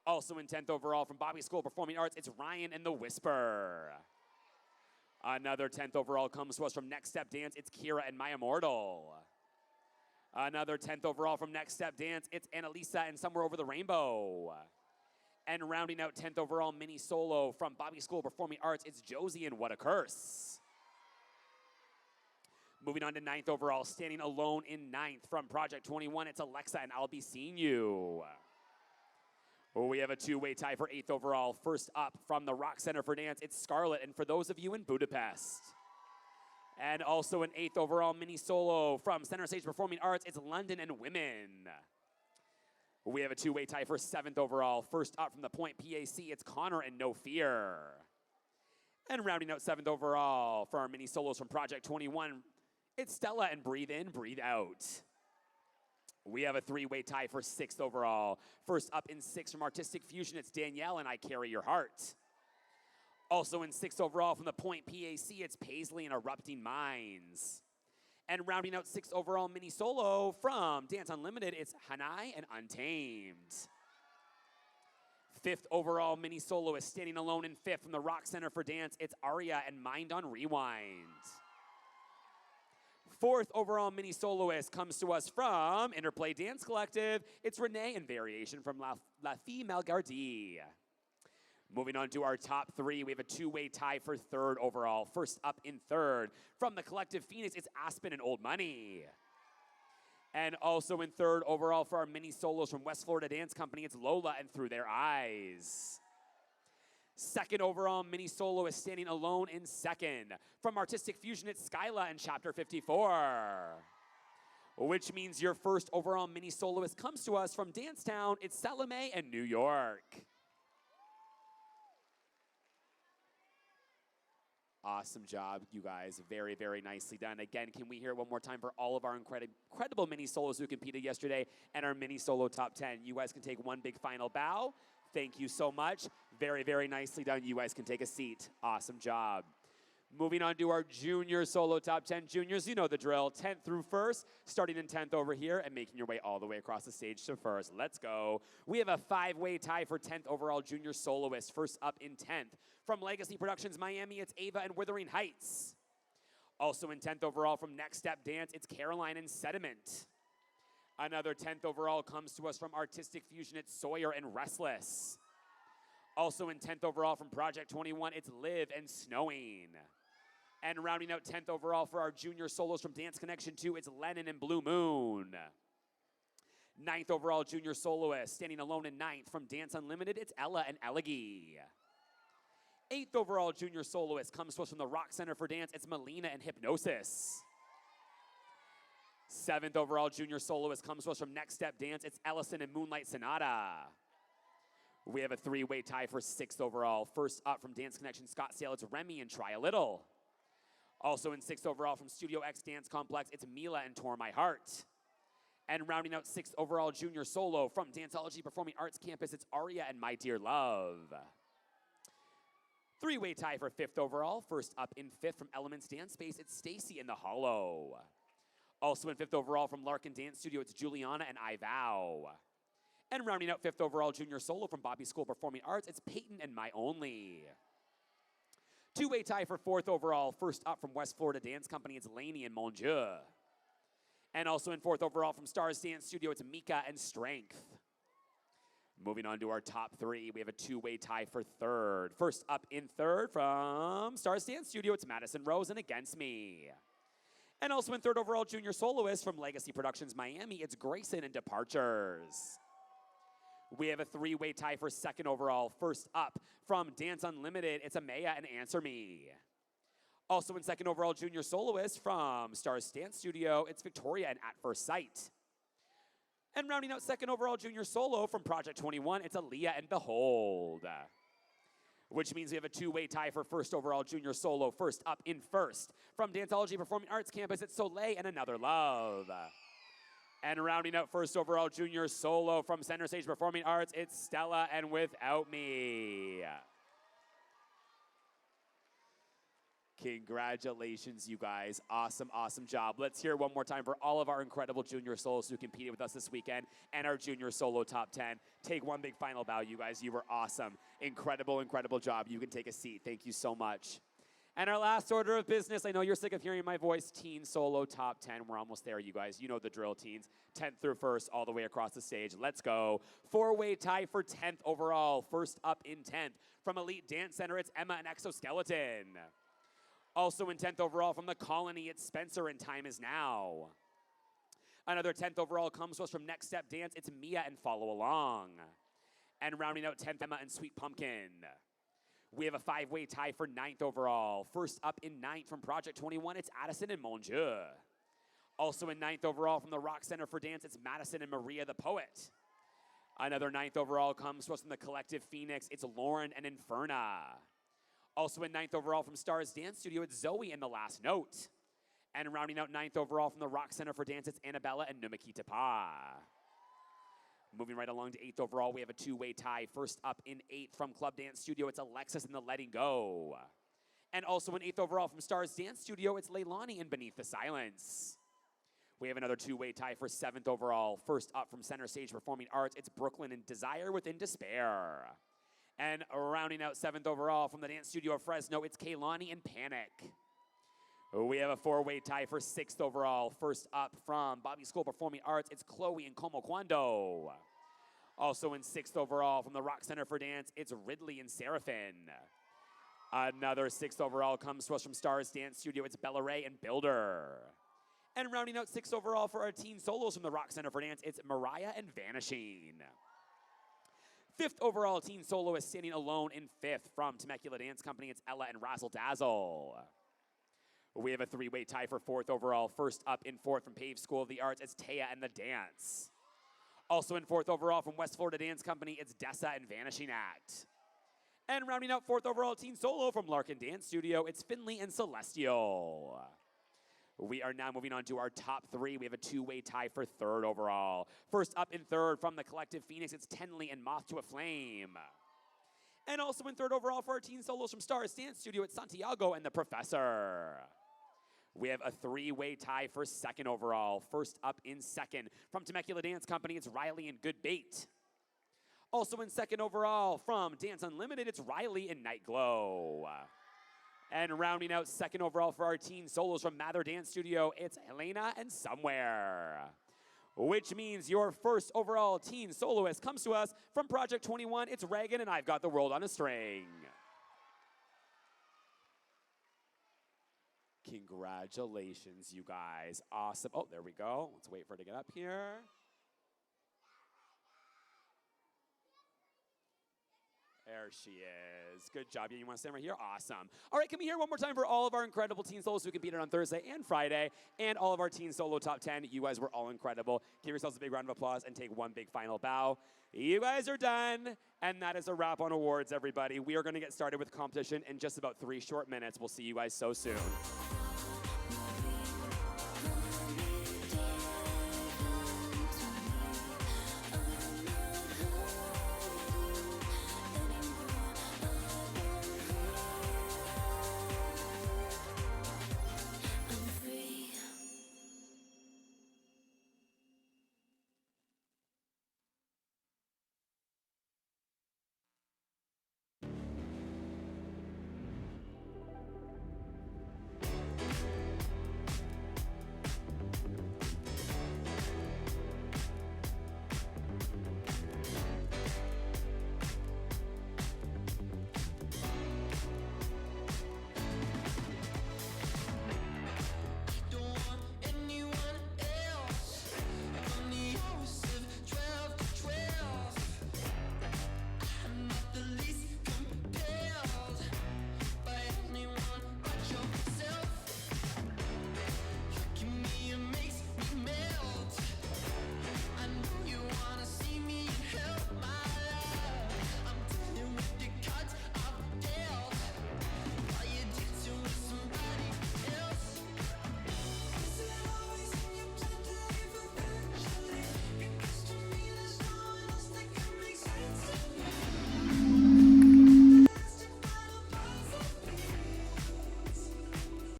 Also in 10th overall from Bobby School of Performing Arts, it's Ryan and the Whisper. Another 10th overall comes to us from Next Step Dance, it's Kira and My Immortal. Another 10th overall from Next Step Dance, it's Annalisa and Somewhere Over the Rainbow. And rounding out 10th overall mini solo from Bobby School of Performing Arts, it's Josie and What a Curse. Moving on to 9th overall, standing alone in 9th from Project 21, it's Alexa and I'll Be Seeing You. We have a two-way tie for 8th overall. First up from the Rock Center for Dance, it's Scarlett, and for those of you in Budapest. And also an 8th overall mini solo from Center Stage Performing Arts, it's London and Women. We have a two-way tie for 7th overall. First up from the Point PAC, it's Connor and No Fear. And rounding out 7th overall for our mini solos from Project 21, it's Stella and Breathe In, Breathe Out. We have a three-way tie for 6th overall. First up in 6th from Artistic Fusion, it's Danielle and I Carry Your Heart. Also in 6th overall from the Point PAC, it's Paisley and Erupting Minds. And rounding out 6th overall mini solo from Dance Unlimited, it's Hanai and Untamed. 5th overall mini solo is standing alone in 5th from the Rock Center for Dance, it's Aria and Mind on Rewind. 4th overall mini soloist comes to us from Interplay Dance Collective. It's Renee and Variation from La Fille Malgardie. Moving on to our top 3, we have a two-way tie for 3rd overall. First up in 3rd from the Collective Phoenix, it's Aspen and Old Money. And also in 3rd overall for our mini solos from West Florida Dance Company, it's Lola and Through Their Eyes. 2nd overall mini solo is standing alone in 2nd. From Artistic Fusion, it's Skyla and Chapter 54. Which means your 1st overall mini soloist comes to us from Dancetown, it's Salome and New York. Awesome job, you guys. Very, very nicely done. Again, can we hear it one more time for all of our incredible mini solos who competed yesterday and our mini solo top 10? You guys can take one big final bow. Thank you so much. Very, very nicely done. You guys can take a seat. Awesome job. Moving on to our junior solo top 10. Juniors, you know the drill. 10th through 1st, starting in 10th over here and making your way all the way across the stage to 1st. Let's go. We have a 5-way tie for 10th overall junior soloist. First up in 10th. From Legacy Productions Miami, it's Ava and Wuthering Heights. Also in 10th overall from Next Step Dance, it's Caroline and Sediment. Another 10th overall comes to us from Artistic Fusion, it's Sawyer and Restless. Also in 10th overall from Project 21, it's Live and Snowing. And rounding out 10th overall for our junior solos from Dance Connection 2, it's Lennon and Blue Moon. 9th overall junior soloist, standing alone in 9th from Dance Unlimited, it's Ella and Elegy. 8th overall junior soloist comes to us from the Rock Center for Dance, it's Melina and Hypnosis. 7th overall junior soloist comes to us from Next Step Dance, it's Ellison and Moonlight Sonata. We have a 3-way tie for 6th overall. First up from Dance Connection Scottsdale, it's Remy and Try a Little. Also in 6th overall from Studio X Dance Complex, it's Mila and Tore My Heart. And rounding out 6th overall junior solo from Danceology Performing Arts Campus, it's Aria and My Dear Love. 3-way tie for 5th overall. First up in 5th from Elements Dance Space, it's Stacy and the Hollow. Also in 5th overall from Larkin Dance Studio, it's Juliana and I Vow. And rounding out 5th overall junior solo from Bobby School of Performing Arts, it's Peyton and My Only. 2-way tie for 4th overall. First up from West Florida Dance Company, it's Lainey and Mon Dieu. And also in 4th overall from Stars Dance Studio, it's Mika and Strength. Moving on to our top 3, we have a 2-way tie for 3rd. First up in 3rd from Stars Dance Studio, it's Madison Rose and Against Me. And also in 3rd overall junior soloist from Legacy Productions Miami, it's Grayson and Departures. We have a 3-way tie for 2nd overall. First up from Dance Unlimited, it's Amaya and Answer Me. Also in 2nd overall junior soloist from Stars Dance Studio, it's Victoria and At First Sight. And rounding out 2nd overall junior solo from Project 21, it's Aaliyah and Behold. Which means we have a 2-way tie for 1st overall junior solo. First up in 1st from Danceology Performing Arts Campus, it's Soleil and Another Love. And rounding out 1st overall junior solo from Center Stage Performing Arts, it's Stella and Without Me. Congratulations, you guys. Awesome, awesome job. Let's hear it one more time for all of our incredible junior solos who competed with us this weekend and our junior solo top 10. Take one big final bow, you guys. You were awesome. Incredible, incredible job. You can take a seat. Thank you so much. And our last order of business, I know you're sick of hearing my voice, teen solo top 10. We're almost there, you guys. You know the drill, teens. 10th through 1st, all the way across the stage. Let's go. 4-way tie for 10th overall. First up in 10th from Elite Dance Center, it's Emma and Exoskeleton. Also in 10th overall from the Colony, it's Spencer and Time Is Now. Another 10th overall comes to us from Next Step Dance, it's Mia and Follow Along. And rounding out 10th, Emma and Sweet Pumpkin. We have a 5-way tie for 9th overall. First up in 9th from Project 21, it's Addison and Mon Dieu. Also in 9th overall from the Rock Center for Dance, it's Madison and Maria the Poet. Another 9th overall comes to us from the Collective Phoenix, it's Lauren and Inferna. Also in 9th overall from Stars Dance Studio, it's Zoe and The Last Note. And rounding out 9th overall from the Rock Center for Dance, it's Annabella and Numikita Pa. Moving right along to 8th overall, we have a 2-way tie. First up in 8th from Club Dance Studio, it's Alexis and The Letting Go. And also in 8th overall from Stars Dance Studio, it's Leilani and Beneath the Silence. We have another 2-way tie for 7th overall. First up from Center Stage Performing Arts, it's Brooklyn and Desire Within Despair. And rounding out 7th overall from the Dance Studio of Fresno, it's Kaylani and Panic. We have a 4-way tie for 6th overall. First up from Bobby School Performing Arts, it's Chloe and Como Cuando. Also in 6th overall from the Rock Center for Dance, it's Ridley and Seraphin. Another 6th overall comes to us from Stars Dance Studio, it's Bella Ray and Builder. And rounding out 6th overall for our teen solos from the Rock Center for Dance, it's Mariah and Vanishing. 5th overall teen solo is standing alone in 5th from Temecula Dance Company. It's Ella and Razzle Dazzle. We have a 3-way tie for 4th overall. First up in 4th from Pave School of the Arts, it's Taya and The Dance. Also in 4th overall from West Florida Dance Company, it's Dessa and Vanishing Act. And rounding out 4th overall teen solo from Larkin Dance Studio, it's Finley and Celestial. We are now moving on to our top 3. We have a 2-way tie for 3rd overall. First up in 3rd from the Collective Phoenix, it's Tenley and Moth to a Flame. And also in 3rd overall for our teen solos from Stars Dance Studio, it's Santiago and The Professor. We have a 3-way tie for 2nd overall. First up in 2nd from Temecula Dance Company, it's Riley and Good Bait. Also in 2nd overall from Dance Unlimited, it's Riley and Night Glow. And rounding out 2nd overall for our teen solos from Mather Dance Studio, it's Helena and Somewhere. Which means your 1st overall teen soloist comes to us from Project 21. It's Reagan and I've Got the World on a String. Congratulations, you guys. Awesome. Oh, there we go. Let's wait for her to get up here. There she is. Good job. You want to stand right here? Awesome. All right, can we hear one more time for all of our incredible teen solos who competed on Thursday and Friday, and all of our teen solo top 10. You guys were all incredible. Give yourselves a big round of applause and take one big final bow. You guys are done, and that is a wrap on awards, everybody. We are going to get started with competition in just about 3 short minutes. We'll see you guys so soon.